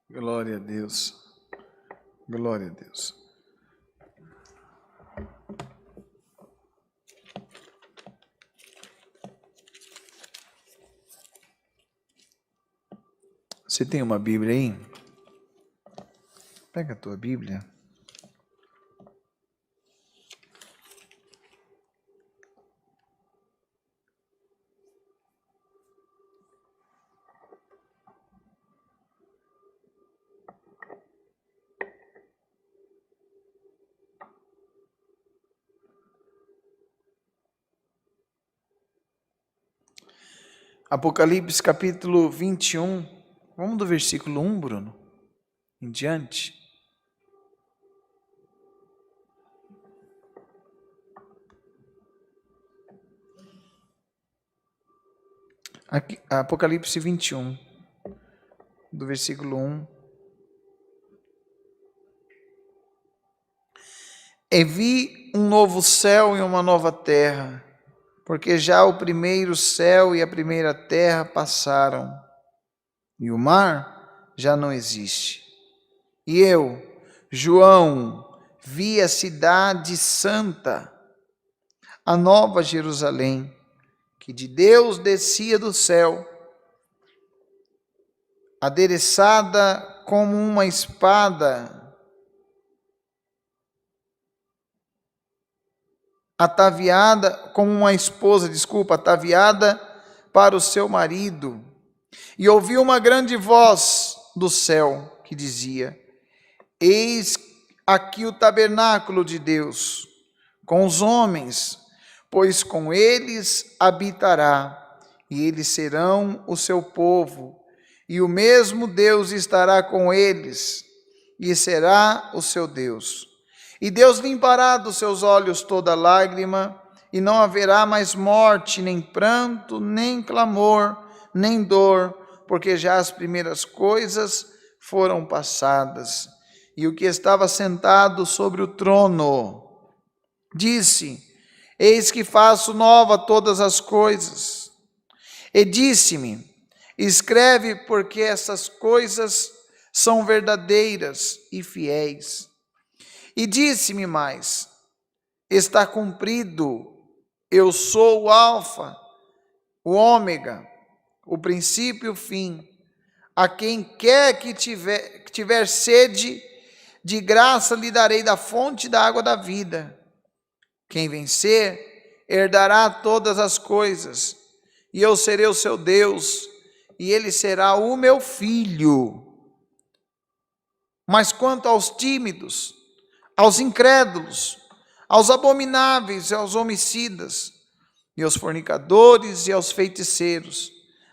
Glória a Deus. Glória a Deus. Você tem uma Bíblia aí? Pega a tua Bíblia. Apocalipse capítulo 21, vamos do versículo 1, Bruno, em diante. Aqui, Apocalipse 21, do versículo 1. E vi um novo céu e uma nova terra, porque já o primeiro céu e a primeira terra passaram, e o mar já não existe. E eu, João, vi a cidade santa, a nova Jerusalém, que de Deus descia do céu, adereçada como uma espada, ataviada como uma esposa, ataviada para o seu marido. E ouvi uma grande voz do céu que dizia: eis aqui o tabernáculo de Deus com os homens, pois com eles habitará, e eles serão o seu povo, e o mesmo Deus estará com eles, e será o seu Deus. E Deus limpará dos seus olhos toda lágrima, e não haverá mais morte, nem pranto, nem clamor, nem dor, porque já as primeiras coisas foram passadas. E o que estava sentado sobre o trono disse: eis que faço nova todas as coisas. E disse-me: escreve, porque essas coisas são verdadeiras e fiéis. E disse-me mais: está cumprido, eu sou o Alfa, o Ômega, o princípio e o fim. A quem quer que tiver sede, de graça lhe darei da fonte da água da vida. Quem vencer, herdará todas as coisas, e eu serei o seu Deus, e ele será o meu filho. Mas quanto aos tímidos, aos incrédulos, aos abomináveis, aos homicidas, e aos fornicadores, e aos feiticeiros,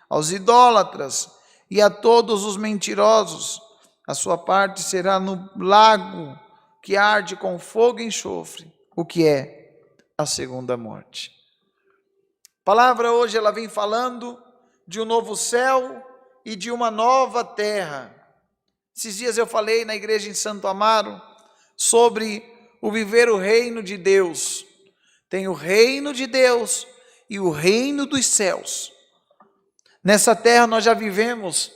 aos idólatras, e a todos os mentirosos, a sua parte será no lago que arde com fogo e enxofre, o que é a segunda morte. A palavra hoje ela vem falando de um novo céu e de uma nova terra. Esses dias eu falei na igreja em Santo Amaro sobre o viver o reino de Deus. Tem o reino de Deus e o reino dos céus. Nessa terra nós já vivemos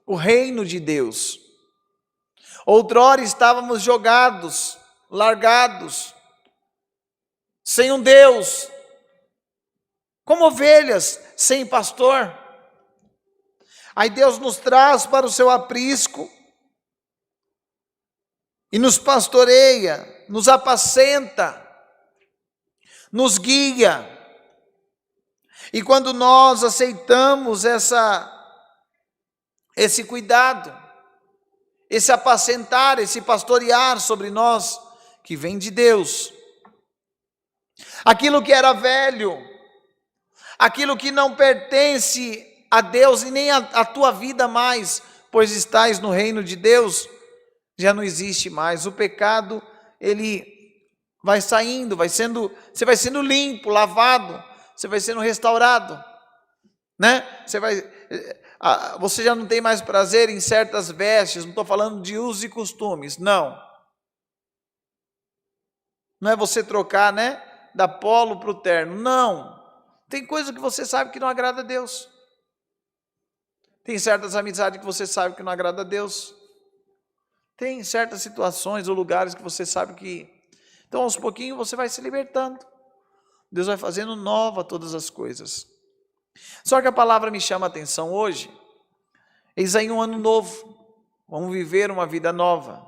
o reino de Deus. Outrora estávamos jogados, largados, sem um Deus, como ovelhas sem pastor. Aí Deus nos traz para o seu aprisco e nos pastoreia, nos apacenta, nos guia. E quando nós aceitamos esse cuidado, esse apacentar, esse pastorear sobre nós, que vem de Deus, aquilo que era velho, aquilo que não pertence a Deus e nem a tua vida mais, pois estás no reino de Deus, já não existe mais. O pecado, ele vai saindo, você vai sendo limpo, lavado, você vai sendo restaurado, né? Você já não tem mais prazer em certas vestes. Não estou falando de usos e costumes, não é você trocar, né, da polo para o terno, não. Tem coisa que você sabe que não agrada a Deus, tem certas amizades que você sabe que não agrada a Deus, Tem certas situações ou lugares que você sabe que... Então, aos pouquinhos, você vai se libertando. Deus vai fazendo nova todas as coisas. Só que a palavra me chama a atenção hoje. Eis aí um ano novo. Vamos viver uma vida nova.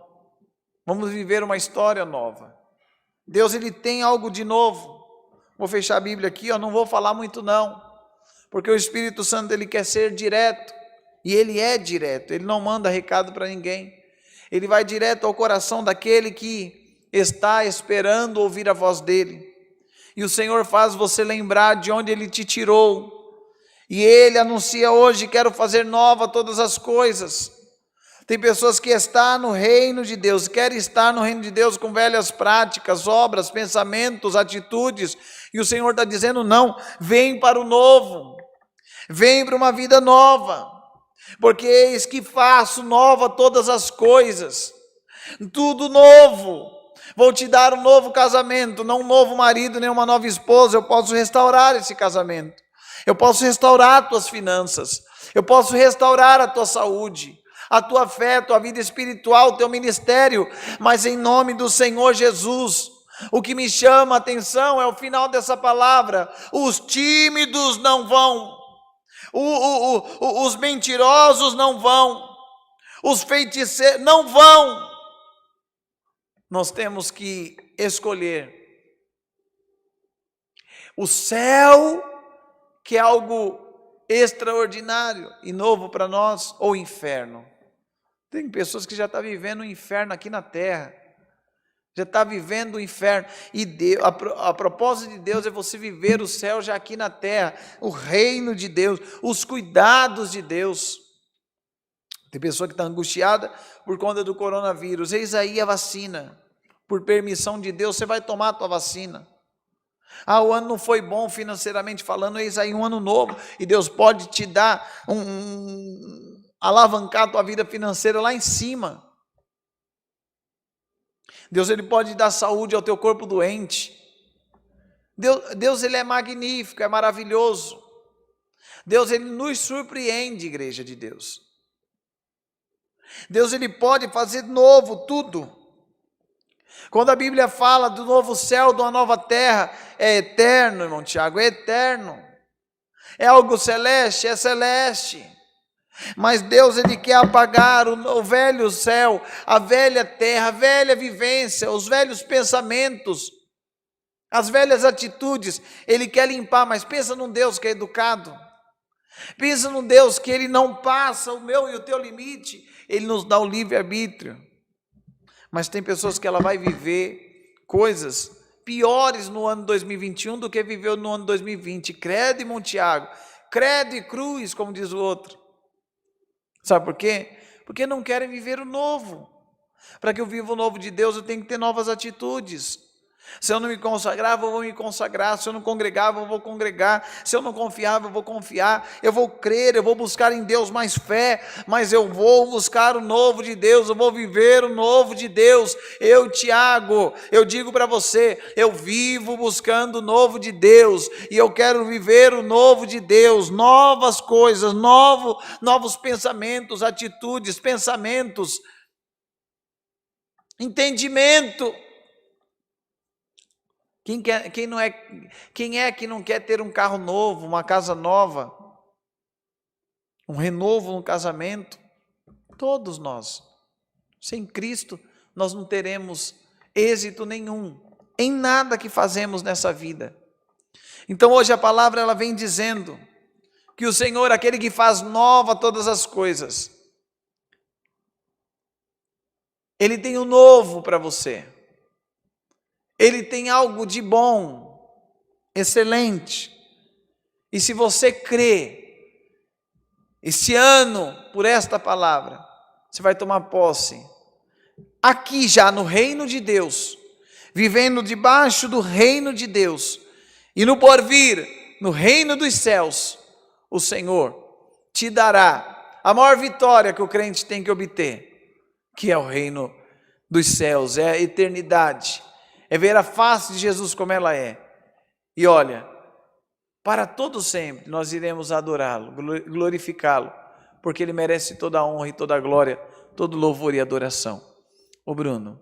Vamos viver uma história nova. Deus, Ele tem algo de novo. Vou fechar a Bíblia aqui, não vou falar muito não. Porque o Espírito Santo, Ele quer ser direto. E Ele é direto, Ele não manda recado para ninguém. Ele vai direto ao coração daquele que está esperando ouvir a voz dEle. E o Senhor faz você lembrar de onde Ele te tirou. E Ele anuncia hoje, quero fazer nova todas as coisas. Tem pessoas que estão no reino de Deus, querem estar no reino de Deus com velhas práticas, obras, pensamentos, atitudes. E o Senhor está dizendo não, vem para o novo. Vem para uma vida nova. Porque eis que faço nova todas as coisas. Tudo novo. Vou te dar um novo casamento, não um novo marido, nem uma nova esposa. Eu posso restaurar esse casamento. Eu posso restaurar tuas finanças. Eu posso restaurar a tua saúde, a tua fé, a tua vida espiritual, o teu ministério. Mas em nome do Senhor Jesus, o que me chama a atenção é o final dessa palavra. Os tímidos não vão. Os mentirosos não vão. Os feiticeiros não vão. Nós temos que escolher o céu, que é algo extraordinário e novo para nós, ou o inferno. Tem pessoas que já estão vivendo o inferno aqui na terra, já está vivendo o inferno, e Deus, a propósito de Deus é você viver o céu já aqui na terra, o reino de Deus, os cuidados de Deus. Tem pessoa que está angustiada por conta do coronavírus. Eis aí a vacina. Por permissão de Deus, você vai tomar a tua vacina. O ano não foi bom financeiramente falando, eis aí um ano novo. E Deus pode te dar alavancar a tua vida financeira lá em cima. Deus, Ele pode dar saúde ao teu corpo doente. Deus, Ele é magnífico, é maravilhoso. Deus, Ele nos surpreende, igreja de Deus. Deus, Ele pode fazer novo tudo. Quando a Bíblia fala do novo céu, de uma nova terra, é eterno, irmão Tiago, é eterno. É algo celeste, é celeste. Mas Deus, Ele quer apagar o velho céu, a velha terra, a velha vivência, os velhos pensamentos, as velhas atitudes. Ele quer limpar, mas pensa num Deus que é educado. Pensa num Deus que Ele não passa o meu e o teu limite. Ele nos dá o livre-arbítrio. Mas tem pessoas que ela vai viver coisas piores no ano 2021 do que viveu no ano 2020. Credo, irmão Tiago, credo e cruz, como diz o outro. Sabe por quê? Porque não querem viver o novo. Para que eu viva o novo de Deus, eu tenho que ter novas atitudes. Se eu não me consagrava, eu vou me consagrar. Se eu não congregava, eu vou congregar. Se eu não confiava, eu vou confiar. Eu vou crer, eu vou buscar em Deus mais fé. Mas eu vou buscar o novo de Deus. Eu vou viver o novo de Deus. Eu, Tiago, eu digo para você, eu vivo buscando o novo de Deus. E eu quero viver o novo de Deus. Novas coisas, novos pensamentos, atitudes, pensamentos, entendimento. Quem é que não quer ter um carro novo, uma casa nova, um renovo no casamento? Todos nós. Sem Cristo, nós não teremos êxito nenhum em nada que fazemos nessa vida. Então hoje a palavra ela vem dizendo que o Senhor, aquele que faz nova todas as coisas, Ele tem o novo para você. Ele tem algo de bom, excelente. E se você crê, esse ano, por esta palavra, você vai tomar posse. Aqui já no reino de Deus, vivendo debaixo do reino de Deus, e no porvir, no reino dos céus, o Senhor te dará a maior vitória que o crente tem que obter, que é o reino dos céus, é a eternidade. É ver a face de Jesus como ela é. E olha, para todo sempre nós iremos adorá-lo, glorificá-lo, porque Ele merece toda a honra e toda a glória, todo louvor e adoração. Ô Bruno,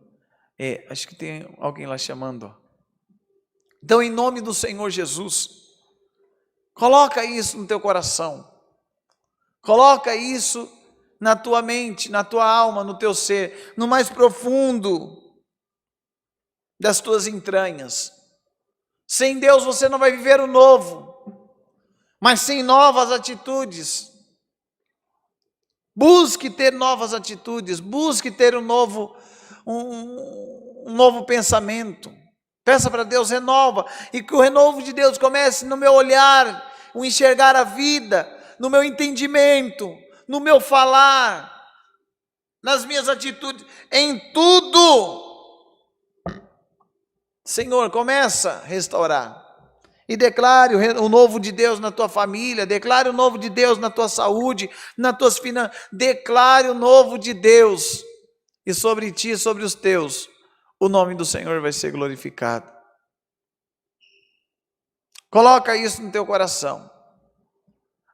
acho que tem alguém lá chamando. Então, em nome do Senhor Jesus, coloca isso no teu coração. Coloca isso na tua mente, na tua alma, no teu ser, no mais profundo das tuas entranhas. Sem Deus você não vai viver o novo, mas sem novas atitudes. Busque ter novas atitudes, busque ter um novo pensamento. Peça para Deus, renova, e que o renovo de Deus comece no meu olhar, o enxergar a vida, no meu entendimento, no meu falar, nas minhas atitudes, em tudo. Senhor, começa a restaurar. E declare o novo de Deus na tua família, declare o novo de Deus na tua saúde, nas tuas finanças, declare o novo de Deus, e sobre ti e sobre os teus, o nome do Senhor vai ser glorificado. Coloca isso no teu coração.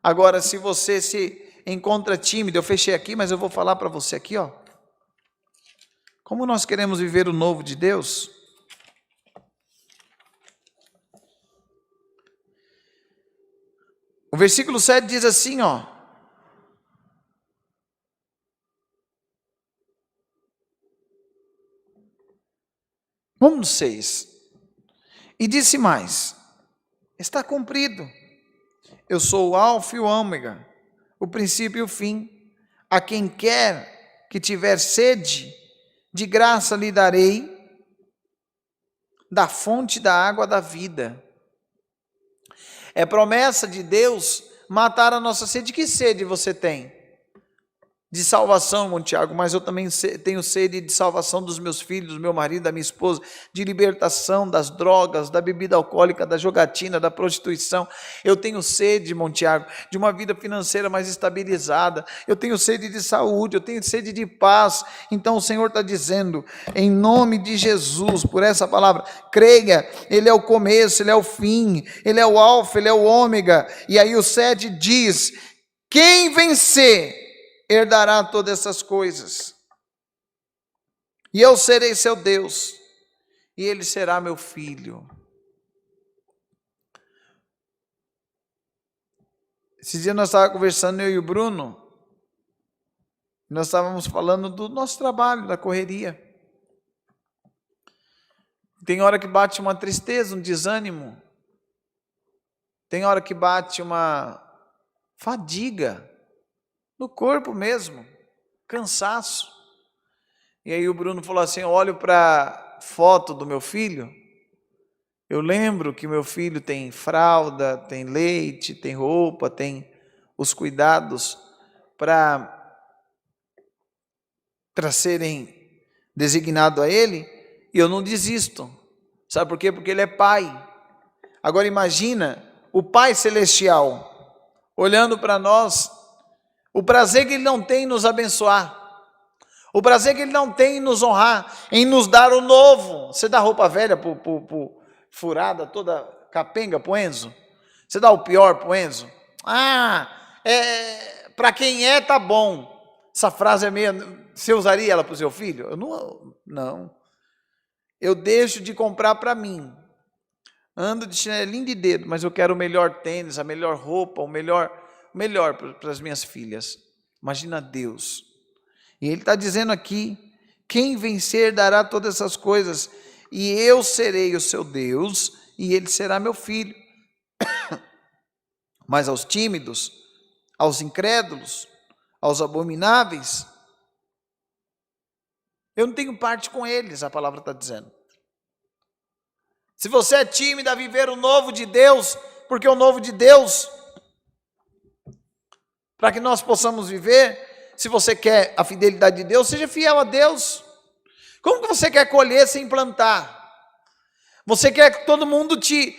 Agora, se você se encontra tímido, eu fechei aqui, mas eu vou falar para você aqui, ó. Como nós queremos viver o novo de Deus? O versículo 7 diz assim, ó. Vamos no 6. E disse mais: está cumprido. Eu sou o alfa e o ômega, o princípio e o fim. A quem quer que tiver sede, de graça lhe darei da fonte da água da vida. É promessa de Deus matar a nossa sede. Que sede você tem? De salvação, irmão Tiago, mas eu também tenho sede de salvação dos meus filhos, do meu marido, da minha esposa, de libertação das drogas, da bebida alcoólica, da jogatina, da prostituição. Eu tenho sede, irmão Tiago, de uma vida financeira mais estabilizada. Eu tenho sede de saúde, eu tenho sede de paz. Então o Senhor está dizendo, em nome de Jesus, por essa palavra, creia, Ele é o começo, Ele é o fim, Ele é o alfa, Ele é o ômega. E aí o 7 diz, quem vencer herdará todas essas coisas, e eu serei seu Deus, e ele será meu filho. Esse dia nós estávamos conversando, eu e o Bruno, nós estávamos falando do nosso trabalho, da correria. Tem hora que bate uma tristeza, um desânimo, tem hora que bate uma fadiga, no corpo mesmo, cansaço. E aí o Bruno falou assim, eu olho para a foto do meu filho, eu lembro que meu filho tem fralda, tem leite, tem roupa, tem os cuidados para serem designados a ele, e eu não desisto. Sabe por quê? Porque ele é pai. Agora imagina o Pai Celestial olhando para nós, o prazer que Ele não tem em nos abençoar, o prazer que Ele não tem em nos honrar, em nos dar o novo. Você dá roupa velha furada, toda capenga pro Enzo? Você dá o pior pro Enzo? Para quem tá bom. Essa frase é meio... Você usaria ela para o seu filho? Eu não. Eu deixo de comprar para mim. Ando de chinelinho de dedo, mas eu quero o melhor tênis, a melhor roupa, o melhor para as minhas filhas. Imagina Deus. E Ele está dizendo aqui, quem vencer dará todas essas coisas, e eu serei o seu Deus, e ele será meu filho. Mas aos tímidos, aos incrédulos, aos abomináveis, eu não tenho parte com eles, a palavra está dizendo. Se você é tímido a viver o novo de Deus, porque o novo de Deus, para que nós possamos viver, se você quer a fidelidade de Deus, seja fiel a Deus. Como que você quer colher sem plantar? Você quer que todo mundo te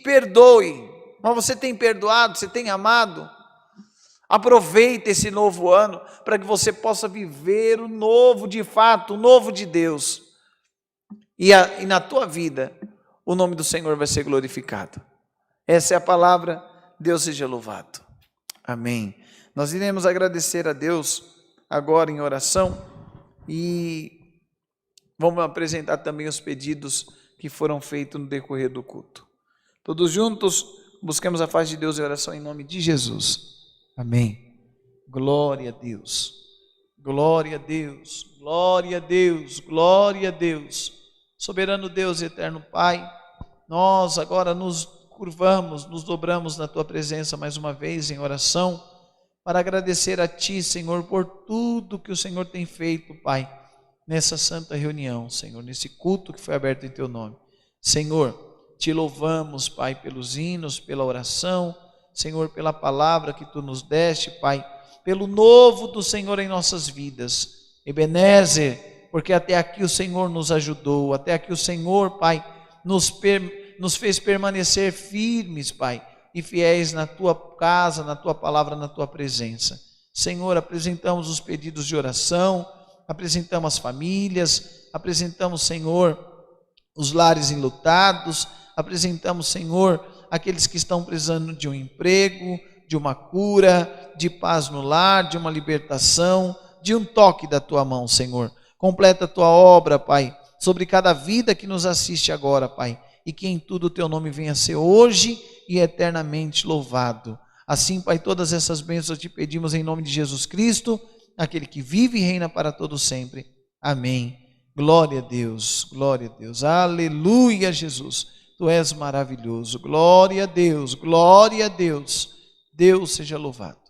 perdoe, mas você tem perdoado, você tem amado? Aproveita esse novo ano para que você possa viver o novo de fato, o novo de Deus. E na tua vida, o nome do Senhor vai ser glorificado. Essa é a palavra, Deus seja louvado. Amém. Nós iremos agradecer a Deus agora em oração e Vamos apresentar também os pedidos que foram feitos no decorrer do culto. Todos juntos, busquemos a face de Deus em oração em nome de Jesus. Amém. Glória a Deus. Glória a Deus. Glória a Deus. Glória a Deus. Soberano Deus e eterno Pai, nós agora nos curvamos, nos dobramos na Tua presença mais uma vez em oração, para agradecer a Ti, Senhor, por tudo que o Senhor tem feito, Pai, nessa santa reunião, Senhor, nesse culto que foi aberto em Teu nome. Senhor, Te louvamos, Pai, pelos hinos, pela oração, Senhor, pela palavra que Tu nos deste, Pai, pelo novo do Senhor em nossas vidas. Ebenezer, porque até aqui o Senhor nos ajudou, até aqui o Senhor, Pai, nos fez permanecer firmes, Pai, e fiéis na Tua casa, na Tua palavra, na Tua presença. Senhor, apresentamos os pedidos de oração, apresentamos as famílias, apresentamos, Senhor, os lares enlutados, apresentamos, Senhor, aqueles que estão precisando de um emprego, de uma cura, de paz no lar, de uma libertação, de um toque da Tua mão, Senhor. Completa a Tua obra, Pai, sobre cada vida que nos assiste agora, Pai, e que em tudo o Teu nome venha a ser hoje e eternamente louvado. Assim, Pai, todas essas bênçãos te pedimos em nome de Jesus Cristo, aquele que vive e reina para todo sempre. Amém. Glória a Deus, glória a Deus. Aleluia, Jesus. Tu és maravilhoso. Glória a Deus, glória a Deus. Deus seja louvado.